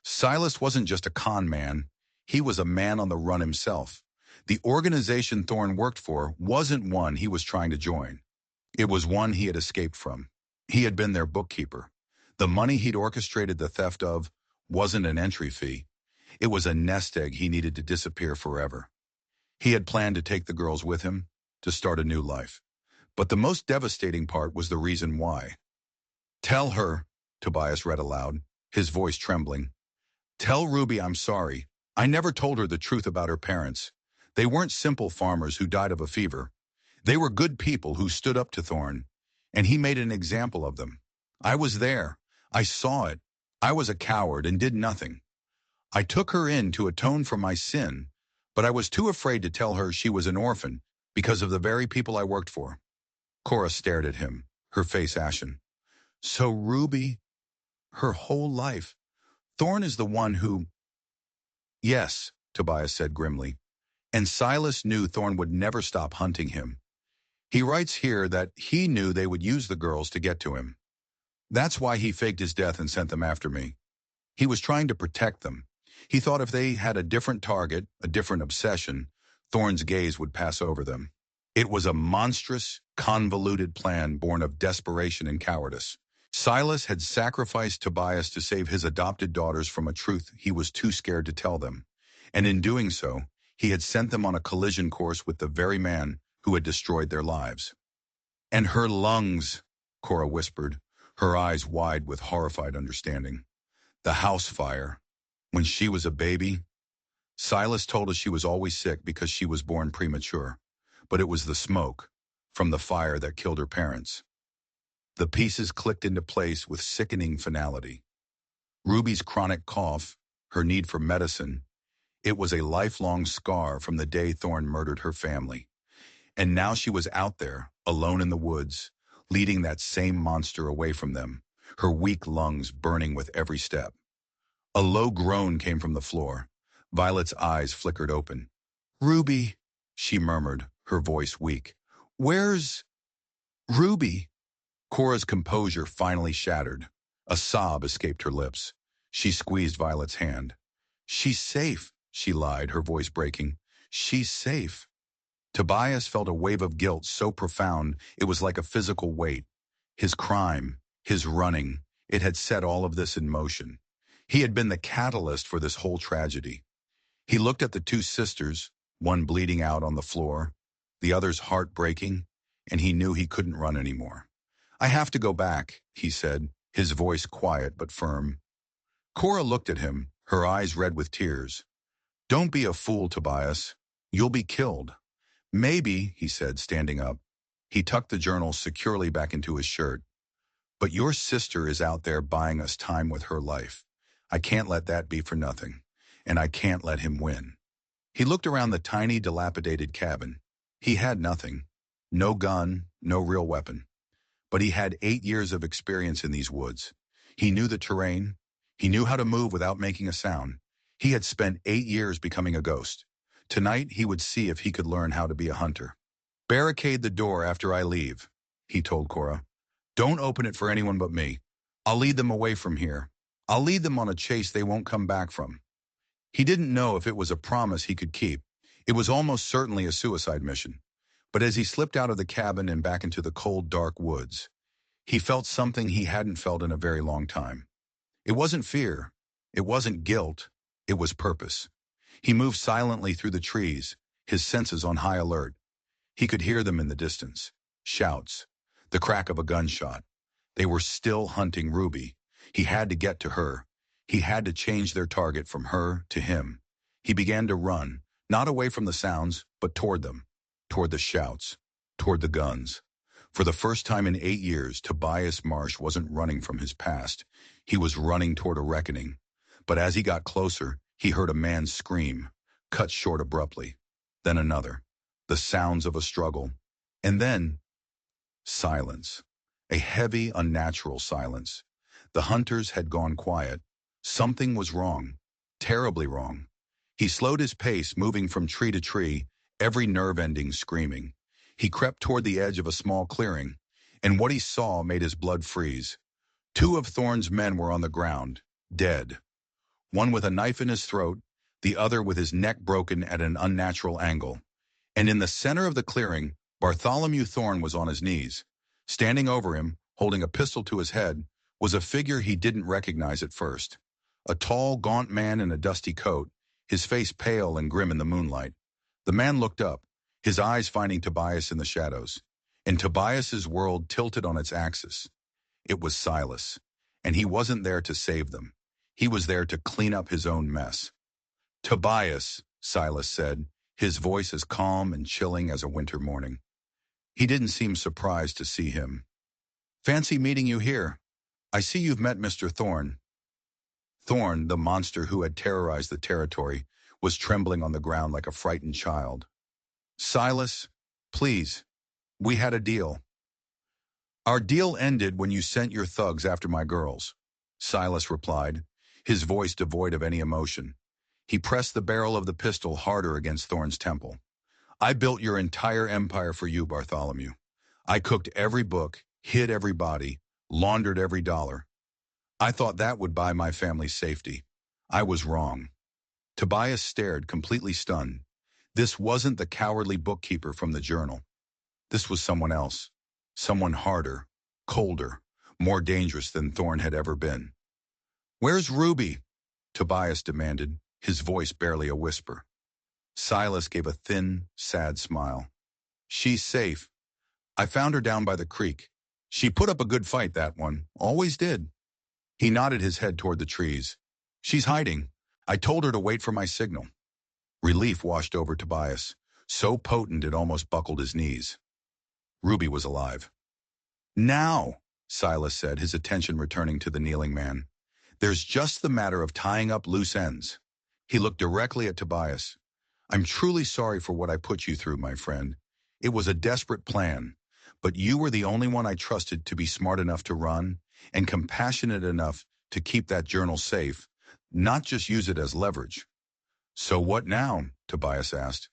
Silas wasn't just a con man, he was a man on the run himself. The organization Thorne worked for wasn't one he was trying to join. It was one he had escaped from. He had been their bookkeeper. The money he'd orchestrated the theft of wasn't an entry fee. It was a nest egg he needed to disappear forever. He had planned to take the girls with him, to start a new life. But the most devastating part was the reason why. "Tell her," Tobias read aloud, his voice trembling. "Tell Ruby I'm sorry. I never told her the truth about her parents. They weren't simple farmers who died of a fever. They were good people who stood up to Thorne, and he made an example of them. I was there. I saw it. I was a coward and did nothing. I took her in to atone for my sin, but I was too afraid to tell her she was an orphan because of the very people I worked for." Cora stared at him, her face ashen. "So Ruby, her whole life, Thorne is the one who—" "Yes," Tobias said grimly, "and Silas knew Thorne would never stop hunting him. He writes here that he knew they would use the girls to get to him. That's why he faked his death and sent them after me. He was trying to protect them. He thought if they had a different target, a different obsession, Thorne's gaze would pass over them. It was a monstrous, convoluted plan born of desperation and cowardice. Silas had sacrificed Tobias to save his adopted daughters from a truth he was too scared to tell them. And in doing so, he had sent them on a collision course with the very man who had destroyed their lives. "And her lungs," Cora whispered, her eyes wide with horrified understanding. "The house fire. When she was a baby, Silas told us she was always sick because she was born premature. But it was the smoke from the fire that killed her parents." The pieces clicked into place with sickening finality. Ruby's chronic cough, her need for medicine, it was a lifelong scar from the day Thorne murdered her family. And now she was out there, alone in the woods, leading that same monster away from them, her weak lungs burning with every step. A low groan came from the floor. Violet's eyes flickered open. "Ruby," she murmured, her voice weak. "Where's Ruby?" Cora's composure finally shattered. A sob escaped her lips. She squeezed Violet's hand. "She's safe," she lied, her voice breaking. "She's safe." Tobias felt a wave of guilt so profound it was like a physical weight. His crime, his running, it had set all of this in motion. He had been the catalyst for this whole tragedy. He looked at the two sisters, one bleeding out on the floor, the other's heart breaking, and he knew he couldn't run anymore. "I have to go back," he said, his voice quiet but firm. Cora looked at him, her eyes red with tears. "Don't be a fool, Tobias. You'll be killed." "Maybe," he said, standing up. He tucked the journal securely back into his shirt. "But your sister is out there buying us time with her life. I can't let that be for nothing. And I can't let him win." He looked around the tiny, dilapidated cabin. He had nothing. No gun, no real weapon. But he had 8 years of experience in these woods. He knew the terrain. He knew how to move without making a sound. He had spent 8 years becoming a ghost. Tonight, he would see if he could learn how to be a hunter. "Barricade the door after I leave," he told Cora. "Don't open it for anyone but me. I'll lead them away from here. I'll lead them on a chase they won't come back from." He didn't know if it was a promise he could keep. It was almost certainly a suicide mission. But as he slipped out of the cabin and back into the cold, dark woods, he felt something he hadn't felt in a very long time. It wasn't fear. It wasn't guilt. It was purpose. He moved silently through the trees, his senses on high alert. He could hear them in the distance. Shouts. The crack of a gunshot. They were still hunting Ruby. He had to get to her. He had to change their target from her to him. He began to run, not away from the sounds, but toward them, toward the shouts, toward the guns. For the first time in 8 years, Tobias Marsh wasn't running from his past. He was running toward a reckoning. But as he got closer, he heard a man scream, cut short abruptly. Then another. The sounds of a struggle. And then silence. A heavy, unnatural silence. The hunters had gone quiet. Something was wrong. Terribly wrong. He slowed his pace, moving from tree to tree, every nerve ending screaming. He crept toward the edge of a small clearing, and what he saw made his blood freeze. Two of Thorne's men were on the ground, dead. One with a knife in his throat, the other with his neck broken at an unnatural angle. And in the center of the clearing, Bartholomew Thorne was on his knees. Standing over him, holding a pistol to his head, was a figure he didn't recognize at first. A tall, gaunt man in a dusty coat, his face pale and grim in the moonlight. The man looked up, his eyes finding Tobias in the shadows. And Tobias's world tilted on its axis. It was Silas, and he wasn't there to save them. He was there to clean up his own mess. "Tobias," Silas said, his voice as calm and chilling as a winter morning. He didn't seem surprised to see him. "Fancy meeting you here. I see you've met Mr. Thorne." Thorne, the monster who had terrorized the territory, was trembling on the ground like a frightened child. "Silas, please, we had a deal." "Our deal ended when you sent your thugs after my girls," Silas replied, his voice devoid of any emotion. He pressed the barrel of the pistol harder against Thorne's temple. "I built your entire empire for you, Bartholomew. I cooked every book, hid every body, laundered every dollar. I thought that would buy my family's safety. I was wrong." Tobias stared, completely stunned. This wasn't the cowardly bookkeeper from the journal. This was someone else. Someone harder, colder, more dangerous than Thorne had ever been. "Where's Ruby?" Tobias demanded, his voice barely a whisper. Silas gave a thin, sad smile. "She's safe. I found her down by the creek. She put up a good fight, that one. Always did." He nodded his head toward the trees. "She's hiding. I told her to wait for my signal." Relief washed over Tobias, so potent it almost buckled his knees. Ruby was alive. "Now," Silas said, his attention returning to the kneeling man. "There's just the matter of tying up loose ends." He looked directly at Tobias. "I'm truly sorry for what I put you through, my friend. It was a desperate plan, but you were the only one I trusted to be smart enough to run and compassionate enough to keep that journal safe, not just use it as leverage." "So what now?" Tobias asked.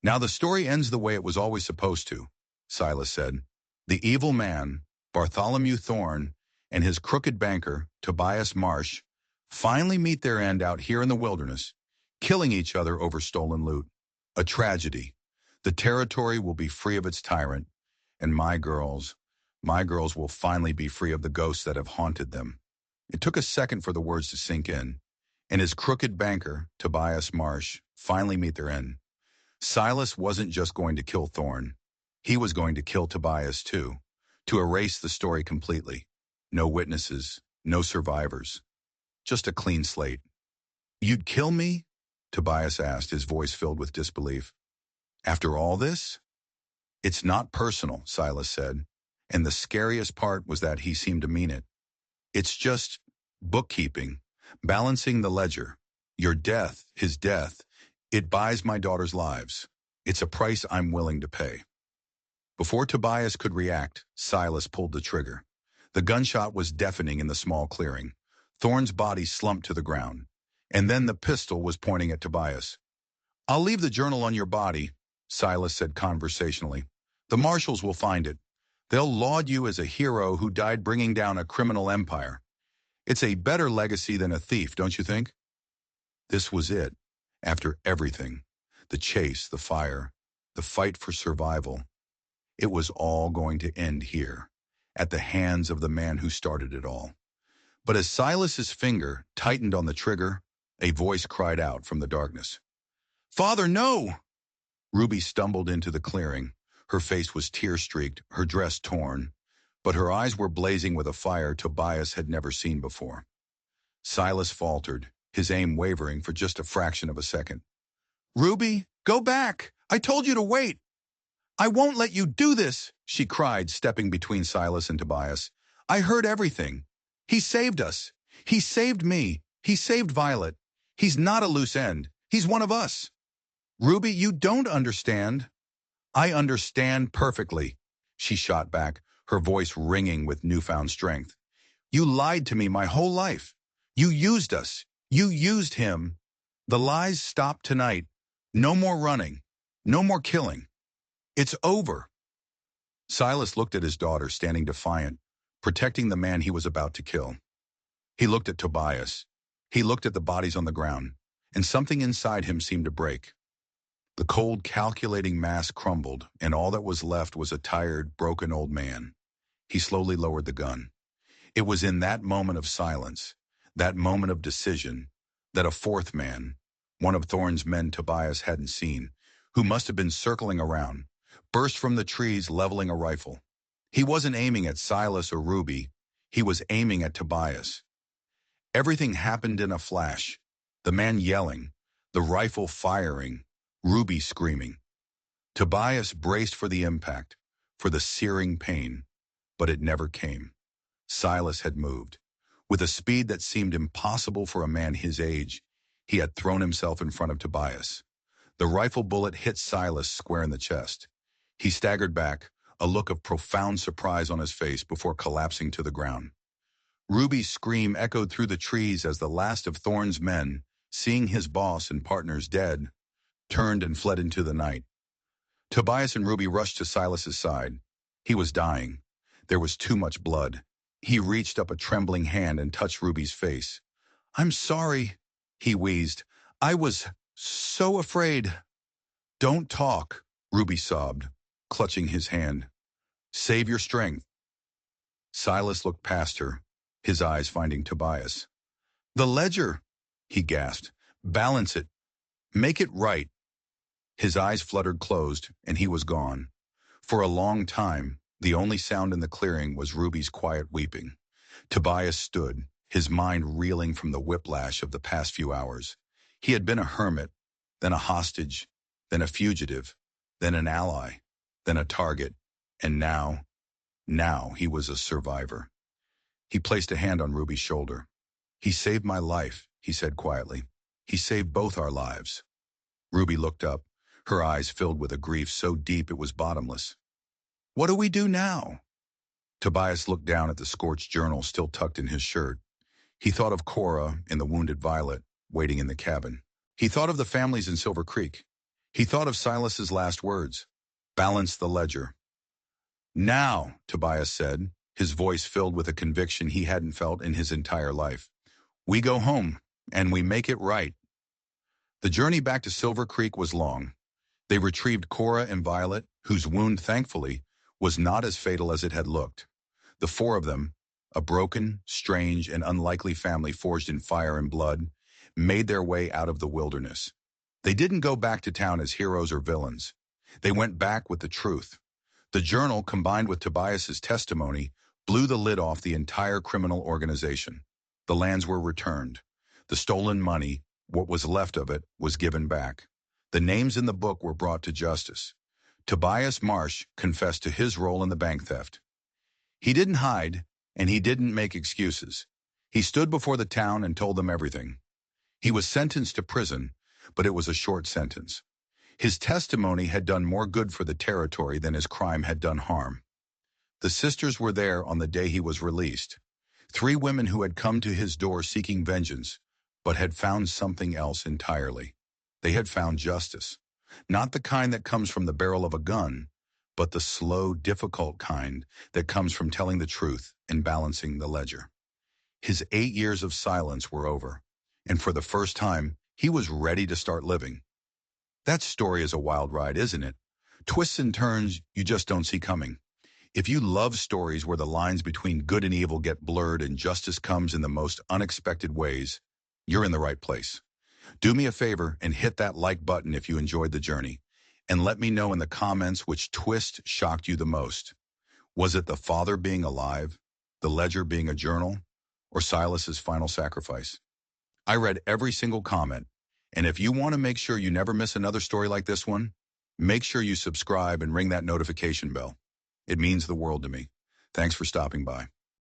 "Now the story ends the way it was always supposed to," Silas said. "The evil man, Bartholomew Thorne, and his crooked banker, Tobias Marsh, finally meet their end out here in the wilderness, killing each other over stolen loot. A tragedy. The territory will be free of its tyrant, and my girls will finally be free of the ghosts that have haunted them." It took a second for the words to sink in. And his crooked banker, Tobias Marsh, finally meet their end. Silas wasn't just going to kill Thorne. He was going to kill Tobias too, to erase the story completely. No witnesses, no survivors. Just a clean slate. "You'd kill me?" Tobias asked, his voice filled with disbelief. "After all this?" "It's not personal," Silas said, and the scariest part was that he seemed to mean it. "It's just bookkeeping, balancing the ledger. Your death, his death, it buys my daughter's lives. It's a price I'm willing to pay." Before Tobias could react, Silas pulled the trigger. The gunshot was deafening in the small clearing. Thorne's body slumped to the ground. And then the pistol was pointing at Tobias. "I'll leave the journal on your body," Silas said conversationally. "The marshals will find it. They'll laud you as a hero who died bringing down a criminal empire. It's a better legacy than a thief, don't you think?" This was it. After everything, the chase, the fire, the fight for survival, it was all going to end here, at the hands of the man who started it all. But as Silas's finger tightened on the trigger, a voice cried out from the darkness. "Father, no!" Ruby stumbled into the clearing. Her face was tear-streaked, her dress torn, but her eyes were blazing with a fire Tobias had never seen before. Silas faltered, his aim wavering for just a fraction of a second. Ruby, go back! I told you to wait! I won't let you do this, she cried, stepping between Silas and Tobias. I heard everything. He saved us. He saved me. He saved Violet. He's not a loose end. He's one of us. Ruby, you don't understand. I understand perfectly, she shot back, her voice ringing with newfound strength. You lied to me my whole life. You used us. You used him. The lies stop tonight. No more running. No more killing. It's over. Silas looked at his daughter standing defiant, protecting the man he was about to kill. He looked at Tobias. He looked at the bodies on the ground, and something inside him seemed to break. The cold, calculating mass crumbled, and all that was left was a tired, broken old man. He slowly lowered the gun. It was in that moment of silence, that moment of decision, that a fourth man, one of Thorne's men Tobias hadn't seen, who must have been circling around, burst from the trees leveling a rifle. He wasn't aiming at Silas or Ruby. He was aiming at Tobias. Everything happened in a flash. The man yelling, the rifle firing, Ruby screaming. Tobias braced for the impact, for the searing pain, but it never came. Silas had moved. With a speed that seemed impossible for a man his age, he had thrown himself in front of Tobias. The rifle bullet hit Silas square in the chest. He staggered back, a look of profound surprise on his face before collapsing to the ground. Ruby's scream echoed through the trees as the last of Thorne's men, seeing his boss and partners dead, turned and fled into the night. Tobias and Ruby rushed to Silas's side. He was dying. There was too much blood. He reached up a trembling hand and touched Ruby's face. I'm sorry, he wheezed. I was so afraid. Don't talk, Ruby sobbed, clutching his hand. Save your strength. Silas looked past her, his eyes finding Tobias. The ledger, he gasped. Balance it. Make it right. His eyes fluttered closed, and he was gone. For a long time, the only sound in the clearing was Ruby's quiet weeping. Tobias stood, his mind reeling from the whiplash of the past few hours. He had been a hermit, then a hostage, then a fugitive, then an ally, then a target, and now he was a survivor. He placed a hand on Ruby's shoulder. He saved my life, he said quietly. He saved both our lives. Ruby looked up, her eyes filled with a grief so deep it was bottomless. What do we do now? Tobias looked down at the scorched journal still tucked in his shirt. He thought of Cora and the wounded Violet waiting in the cabin. He thought of the families in Silver Creek. He thought of Silas's last words. Balance the ledger. Now, Tobias said, his voice filled with a conviction he hadn't felt in his entire life. We go home, and we make it right. The journey back to Silver Creek was long. They retrieved Cora and Violet, whose wound, thankfully, was not as fatal as it had looked. The four of them, a broken, strange, and unlikely family forged in fire and blood, made their way out of the wilderness. They didn't go back to town as heroes or villains. They went back with the truth. The journal, combined with Tobias's testimony, blew the lid off the entire criminal organization. The lands were returned. The stolen money, what was left of it, was given back. The names in the book were brought to justice. Tobias Marsh confessed to his role in the bank theft. He didn't hide, and he didn't make excuses. He stood before the town and told them everything. He was sentenced to prison, but it was a short sentence. His testimony had done more good for the territory than his crime had done harm. The sisters were there on the day he was released. 3 women who had come to his door seeking vengeance, but had found something else entirely. They had found justice. Not the kind that comes from the barrel of a gun, but the slow, difficult kind that comes from telling the truth and balancing the ledger. His 8 years of silence were over, and for the first time, he was ready to start living. That story is a wild ride, isn't it? Twists and turns you just don't see coming. If you love stories where the lines between good and evil get blurred and justice comes in the most unexpected ways, you're in the right place. Do me a favor and hit that like button if you enjoyed the journey, and let me know in the comments which twist shocked you the most. Was it the father being alive, the ledger being a journal, or Silas's final sacrifice? I read every single comment, And if you want to make sure you never miss another story like this one, make sure you subscribe and ring that notification bell. It means the world to me. Thanks for stopping by.